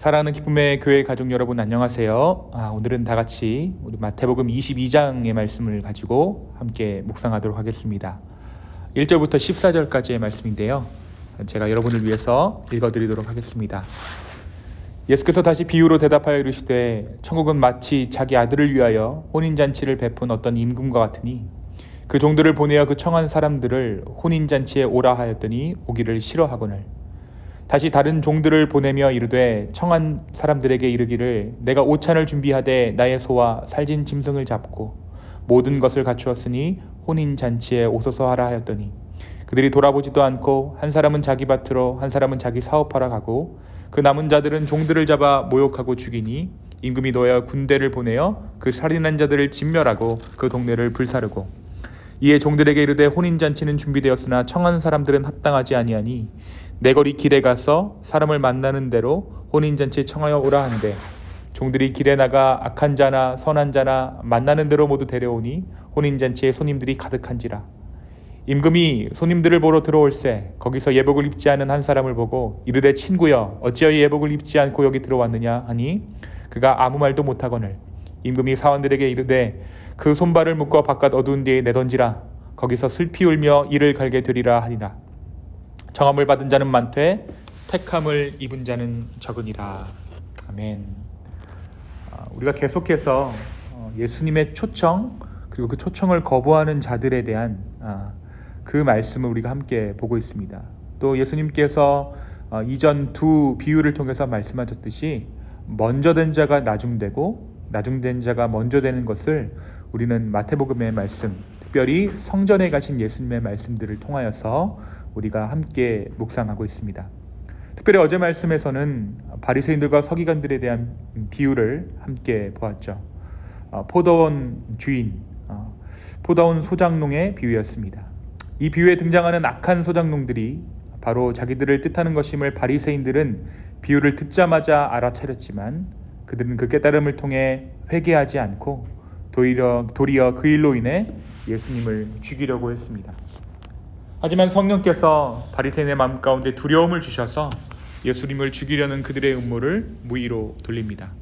사랑하는 기쁨의 교회 가족 여러분 안녕하세요. 오늘은 다 같이 우리 마태복음 22장의 말씀을 가지고 함께 묵상하도록 하겠습니다. 1절부터 14절까지의 말씀인데요. 제가 여러분을 위해서 읽어드리도록 하겠습니다. 예수께서 다시 비유로 대답하여 이르시되 천국은 마치 자기 아들을 위하여 혼인잔치를 베푼 어떤 임금과 같으니 그 종들을 보내어 그 청한 사람들을 혼인잔치에 오라 하였더니 오기를 싫어하거늘 다시 다른 종들을 보내며 이르되 청한 사람들에게 이르기를 내가 오찬을 준비하되 나의 소와 살진 짐승을 잡고 모든 것을 갖추었으니 혼인잔치에 오소서 하라 하였더니 그들이 돌아보지도 않고 한 사람은 자기 밭으로 한 사람은 자기 사업하러 가고 그 남은 자들은 종들을 잡아 모욕하고 죽이니 임금이 노하여 군대를 보내어 그 살인한 자들을 진멸하고 그 동네를 불사르고 이에 종들에게 이르되 혼인잔치는 준비되었으나 청한 사람들은 합당하지 아니하니 내 거리 길에 가서 사람을 만나는 대로 혼인잔치에 청하여 오라 하는데 종들이 길에 나가 악한 자나 선한 자나 만나는 대로 모두 데려오니 혼인잔치에 손님들이 가득한지라. 임금이 손님들을 보러 들어올세 거기서 예복을 입지 않은 한 사람을 보고 이르되 친구여 어찌하여 예복을 입지 않고 여기 들어왔느냐 하니 그가 아무 말도 못하거늘 임금이 사원들에게 이르되 그 손발을 묶어 바깥 어두운 데에 내던지라. 거기서 슬피 울며 이를 갈게 되리라 하니라. 청함을 받은 자는 많되 택함을 입은 자는 적으니라. 아멘. 우리가 계속해서 예수님의 초청 그리고 그 초청을 거부하는 자들에 대한 그 말씀을 우리가 함께 보고 있습니다. 또 예수님께서 이전 두 비유를 통해서 말씀하셨듯이 먼저 된 자가 나중되고 나중된 자가 먼저 되는 것을 우리는 마태복음의 말씀, 특별히 성전에 가신 예수님의 말씀들을 통하여서 우리가 함께 묵상하고 있습니다. 특별히 어제 말씀에서는 바리새인들과 서기관들에 대한 비유를 함께 보았죠. 포도원 주인, 포도원 소장농의 비유였습니다. 이 비유에 등장하는 악한 소장농들이 바로 자기들을 뜻하는 것임을 바리새인들은 비유를 듣자마자 알아차렸지만 그들은 그 깨달음을 통해 회개하지 않고 도리어 그 일로 인해 예수님을 죽이려고 했습니다. 하지만 성령께서 바리새인의 마음 가운데 두려움을 주셔서 예수님을 죽이려는 그들의 음모를 무의로 돌립니다.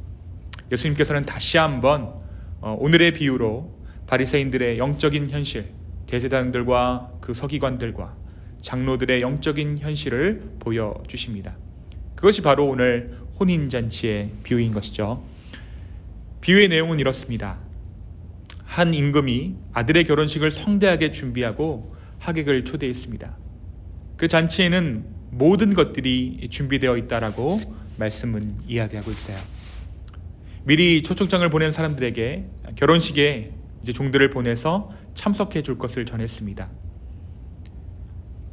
예수님께서는 다시 한번 오늘의 비유로 바리새인들의 영적인 현실, 대제사장들과 그 서기관들과 장로들의 영적인 현실을 보여주십니다. 그것이 바로 오늘 혼인잔치의 비유인 것이죠. 비유의 내용은 이렇습니다. 한 임금이 아들의 결혼식을 성대하게 준비하고 하객을 초대했습니다. 그 잔치에는 모든 것들이 준비되어 있다라고 말씀은 이야기하고 있어요. 미리 초청장을 보낸 사람들에게 결혼식에 이제 종들을 보내서 참석해 줄 것을 전했습니다.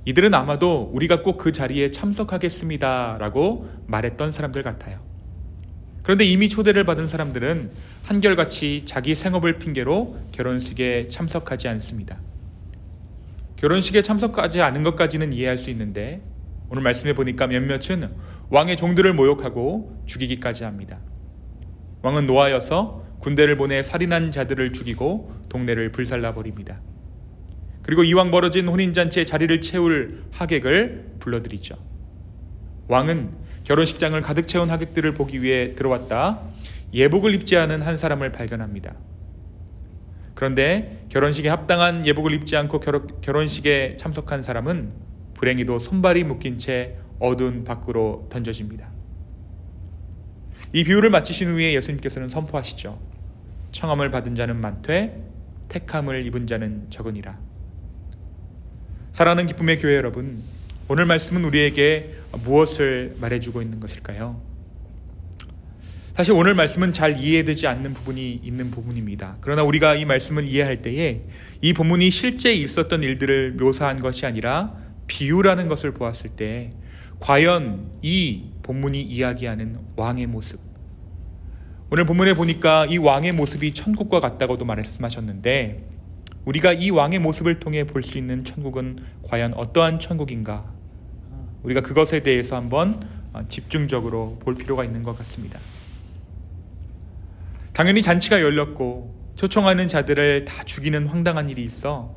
이들은 아마도 우리가 꼭 그 자리에 참석하겠습니다라고 말했던 사람들 같아요. 그런데 이미 초대를 받은 사람들은 한결같이 자기 생업을 핑계로 결혼식에 참석하지 않습니다. 결혼식에 참석하지 않은 것까지는 이해할 수 있는데 오늘 말씀해 보니까 몇몇은 왕의 종들을 모욕하고 죽이기까지 합니다. 왕은 노하여서 군대를 보내 살인한 자들을 죽이고 동네를 불살라버립니다. 그리고 이왕 벌어진 혼인잔치에 자리를 채울 하객을 불러들이죠. 왕은 결혼식장을 가득 채운 하객들을 보기 위해 들어왔다 예복을 입지 않은 한 사람을 발견합니다. 그런데 결혼식에 합당한 예복을 입지 않고 결혼식에 참석한 사람은 불행히도 손발이 묶인 채 어두운 밖으로 던져집니다. 이 비유를 마치신 후에 예수님께서는 선포하시죠. 청함을 받은 자는 많되 택함을 입은 자는 적으니라. 사랑하는 기쁨의 교회 여러분, 오늘 말씀은 우리에게 무엇을 말해주고 있는 것일까요? 사실 오늘 말씀은 잘 이해되지 않는 부분이 있는 부분입니다. 그러나 우리가 이 말씀을 이해할 때에 이 본문이 실제 있었던 일들을 묘사한 것이 아니라 비유라는 것을 보았을 때 과연 이 본문이 이야기하는 왕의 모습, 오늘 본문에 보니까 이 왕의 모습이 천국과 같다고도 말씀하셨는데 우리가 이 왕의 모습을 통해 볼 수 있는 천국은 과연 어떠한 천국인가, 우리가 그것에 대해서 한번 집중적으로 볼 필요가 있는 것 같습니다. 당연히 잔치가 열렸고 초청하는 자들을 다 죽이는 황당한 일이 있어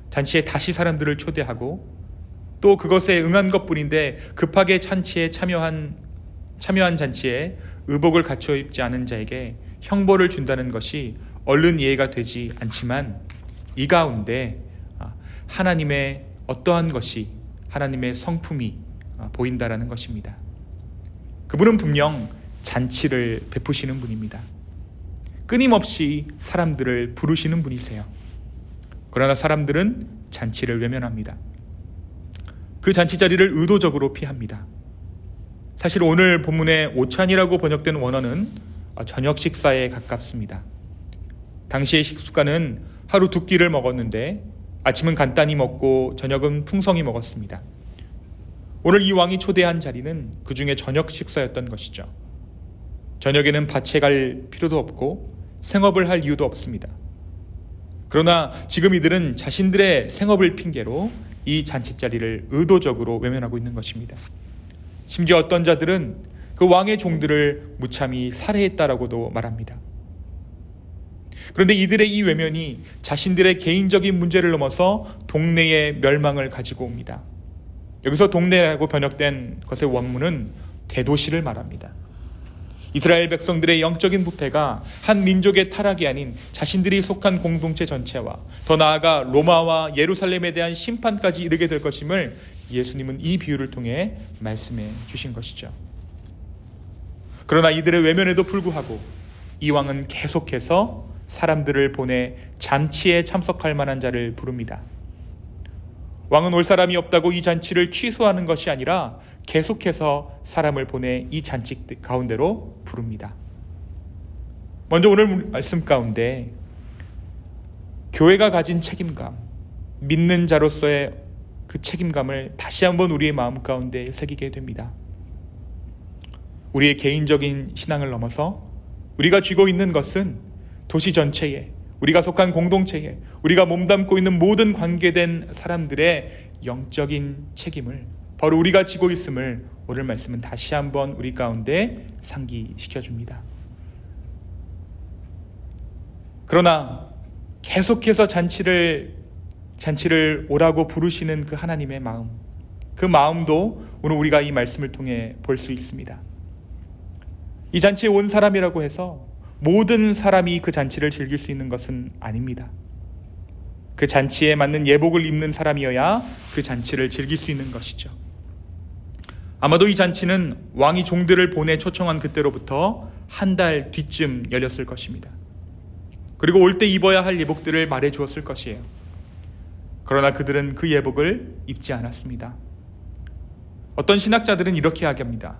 잔치에 다시 사람들을 초대하고 또 그것에 응한 것뿐인데 급하게 잔치에 참여한 참여한 잔치에 의복을 갖추어 입지 않은 자에게 형벌을 준다는 것이 얼른 이해가 되지 않지만 이 가운데 하나님의 어떠한 것이, 하나님의 성품이 보인다라는 것입니다. 그분은 분명 잔치를 베푸시는 분입니다. 끊임없이 사람들을 부르시는 분이세요. 그러나 사람들은 잔치를 외면합니다. 그 잔치 자리를 의도적으로 피합니다. 사실 오늘 본문의 오찬이라고 번역된 원어는 저녁 식사에 가깝습니다. 당시의 식습관은 하루 두 끼를 먹었는데 아침은 간단히 먹고 저녁은 풍성히 먹었습니다. 오늘 이 왕이 초대한 자리는 그 중에 저녁 식사였던 것이죠. 저녁에는 밭에 갈 필요도 없고 생업을 할 이유도 없습니다. 그러나 지금 이들은 자신들의 생업을 핑계로 이 잔치자리를 의도적으로 외면하고 있는 것입니다. 심지어 어떤 자들은 그 왕의 종들을 무참히 살해했다라고도 말합니다. 그런데 이들의 이 외면이 자신들의 개인적인 문제를 넘어서 동네의 멸망을 가지고 옵니다. 여기서 동네라고 번역된 것의 원문은 대도시를 말합니다. 이스라엘 백성들의 영적인 부패가 한 민족의 타락이 아닌 자신들이 속한 공동체 전체와 더 나아가 로마와 예루살렘에 대한 심판까지 이르게 될 것임을 예수님은 이 비유를 통해 말씀해 주신 것이죠. 그러나 이들의 외면에도 불구하고 이 왕은 계속해서 사람들을 보내 잔치에 참석할 만한 자를 부릅니다. 왕은 올 사람이 없다고 이 잔치를 취소하는 것이 아니라 계속해서 사람을 보내 이 잔치 가운데로 부릅니다. 먼저 오늘 말씀 가운데 교회가 가진 책임감, 믿는 자로서의 그 책임감을 다시 한번 우리의 마음 가운데 새기게 됩니다. 우리의 개인적인 신앙을 넘어서 우리가 쥐고 있는 것은 도시 전체에, 우리가 속한 공동체에, 우리가 몸담고 있는 모든 관계된 사람들의 영적인 책임을 바로 우리가 지고 있음을 오늘 말씀은 다시 한번 우리 가운데 상기시켜줍니다. 그러나 계속해서 잔치를 오라고 부르시는 그 하나님의 마음, 그 마음도 오늘 우리가 이 말씀을 통해 볼 수 있습니다. 이 잔치에 온 사람이라고 해서 모든 사람이 그 잔치를 즐길 수 있는 것은 아닙니다. 그 잔치에 맞는 예복을 입는 사람이어야 그 잔치를 즐길 수 있는 것이죠. 아마도 이 잔치는 왕이 종들을 보내 초청한 그때로부터 한 달 뒤쯤 열렸을 것입니다. 그리고 올 때 입어야 할 예복들을 말해 주었을 것이에요. 그러나 그들은 그 예복을 입지 않았습니다. 어떤 신학자들은 이렇게 이야기합니다.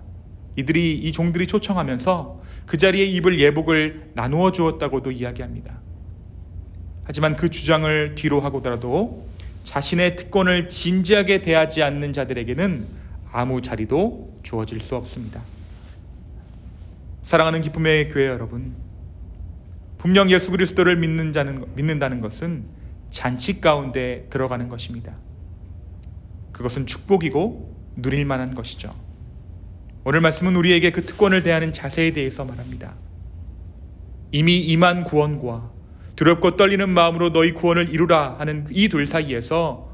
이 종들이 초청하면서 그 자리에 입을 예복을 나누어 주었다고도 이야기합니다. 하지만 그 주장을 뒤로 하고더라도 자신의 특권을 진지하게 대하지 않는 자들에게는 아무 자리도 주어질 수 없습니다. 사랑하는 기쁨의 교회 여러분, 분명 예수 그리스도를 믿는다는 것은 잔치 가운데 들어가는 것입니다. 그것은 축복이고 누릴 만한 것이죠. 오늘 말씀은 우리에게 그 특권을 대하는 자세에 대해서 말합니다. 이미 임한 구원과 두렵고 떨리는 마음으로 너희 구원을 이루라 하는 이 둘 사이에서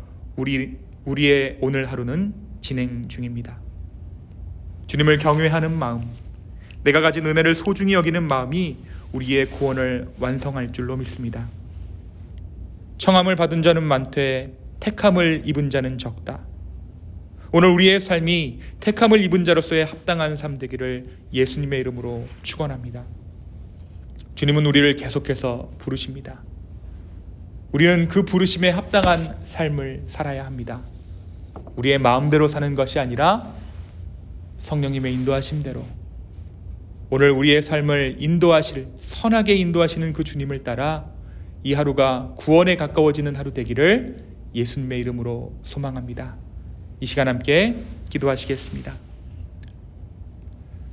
우리의 오늘 하루는 진행 중입니다. 주님을 경외하는 마음, 내가 가진 은혜를 소중히 여기는 마음이 우리의 구원을 완성할 줄로 믿습니다. 청함을 받은 자는 많되 택함을 입은 자는 적다. 오늘 우리의 삶이 택함을 입은 자로서의 합당한 삶 되기를 예수님의 이름으로 축원합니다. 주님은 우리를 계속해서 부르십니다. 우리는 그 부르심에 합당한 삶을 살아야 합니다. 우리의 마음대로 사는 것이 아니라 성령님의 인도하심대로 오늘 우리의 삶을 선하게 인도하시는 그 주님을 따라 이 하루가 구원에 가까워지는 하루 되기를 예수님의 이름으로 소망합니다. 이 시간 함께 기도하시겠습니다.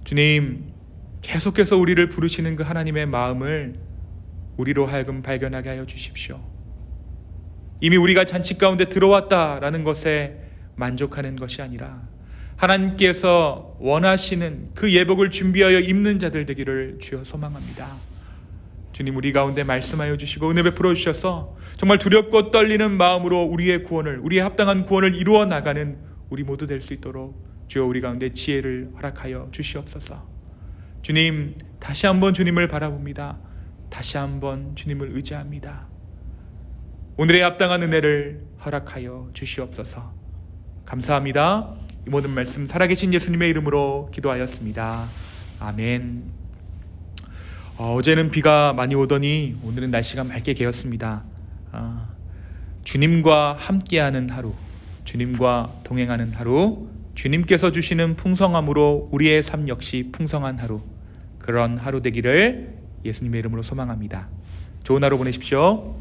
주님, 계속해서 우리를 부르시는 그 하나님의 마음을 우리로 하여금 발견하게 하여 주십시오. 이미 우리가 잔치 가운데 들어왔다라는 것에 만족하는 것이 아니라 하나님께서 원하시는 그 예복을 준비하여 입는 자들 되기를 주여 소망합니다. 주님, 우리 가운데 말씀하여 주시고 은혜 베풀어 주셔서 정말 두렵고 떨리는 마음으로 우리의 합당한 구원을 이루어 나가는 우리 모두 될 수 있도록 주여 우리 가운데 지혜를 허락하여 주시옵소서. 주님, 다시 한번 주님을 바라봅니다. 다시 한번 주님을 의지합니다. 오늘의 합당한 은혜를 허락하여 주시옵소서. 감사합니다. 이 모든 말씀 살아계신 예수님의 이름으로 기도하였습니다. 아멘. 어제는 비가 많이 오더니 오늘은 날씨가 맑게 개었습니다. 주님과 함께하는 하루, 주님과 동행하는 하루, 주님께서 주시는 풍성함으로 우리의 삶 역시 풍성한 하루, 그런 하루 되기를 예수님의 이름으로 소망합니다. 좋은 하루 보내십시오.